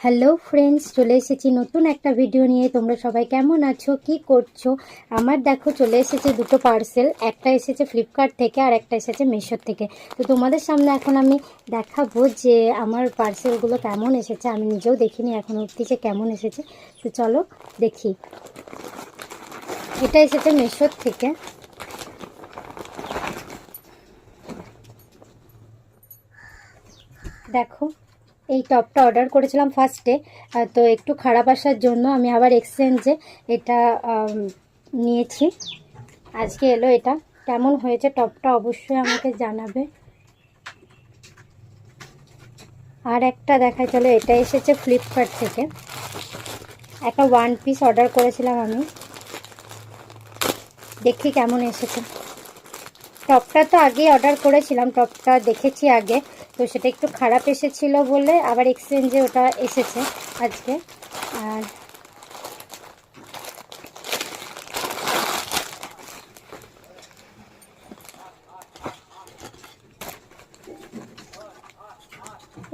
Hello friends, চলে এসেছি নতুন একটা ভিডিও নিয়ে। তোমরা সবাই কেমন আছো, কি করছো? আমার দেখো চলে এসেছে দুটো পার্সেল, একটা এসেছে ফ্লিপকার্ট থেকে আর একটা এসেছে মিশোর থেকে। তো তোমাদের সামনে এখন আমি দেখাবো যে আমার পার্সেলগুলো কেমন এসেছে। আমি নিজেও দেখিনি এখন অবধি যে কেমন এসেছে। তো চলো দেখি। এটা এসেছে মিশোর থেকে। দেখো, এই টপটা অর্ডার করেছিলাম ফার্স্টে, তো একটু খারাপ আসার জন্য আমি আবার এক্সচেঞ্জে এটা নিয়েছি। আজকে এলো এটা। কেমন হয়েছে টপটা অবশ্যই আমাকে জানাবে। আর একটা দেখায় চলো, এটা এসেছে ফ্লিপকার্ট থেকে। একটা ওয়ান পিস অর্ডার করেছিলাম আমি, দেখি কেমন এসেছে। টপটা তো আগেই অর্ডার করেছিলাম, টপটা দেখেছি আগে, তো সেটা একটু খারাপ এসেছিল বলে আবার এক্সচেঞ্জে ওটা এসেছে আজকে। আর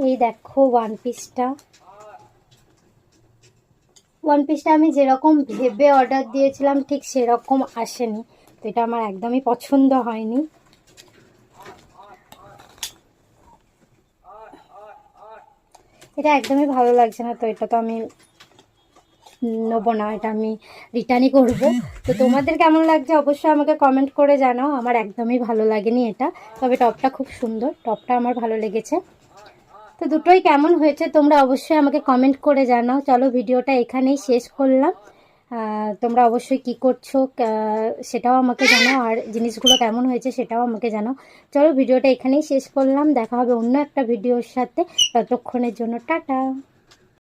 এই দেখো ওয়ান পিসটা আমি যেরকম ভেবে অর্ডার দিয়েছিলাম ঠিক সেরকম আসেনি, তো এটা আমার একদমই পছন্দ হয়নি। এটা একদমই ভালো লাগছে না, তো এটা তো আমি নেবো না, এটা আমি রিটার্নই করব। তো তোমাদের কেমন লাগছে অবশ্যই আমাকে কমেন্ট করে জানাও। আমার একদমই ভালো লাগেনি এটা, তবে টপটা খুব সুন্দর, টপটা আমার ভালো লেগেছে। তো দুটোই কেমন হয়েছে তোমরা অবশ্যই আমাকে কমেন্ট করে জানাও। চলো ভিডিওটা এখানেই শেষ করলাম। তোমরা অবশ্যই কি করছো সেটাও আমাকে জানাও, আর জিনিসগুলো কেমন হয়েছে সেটাও আমাকে জানাও। চলো ভিডিওটা এখানেই শেষ করলাম, দেখা হবে অন্য একটা ভিডিওর সাথে। ততক্ষণের জন্য টাটা।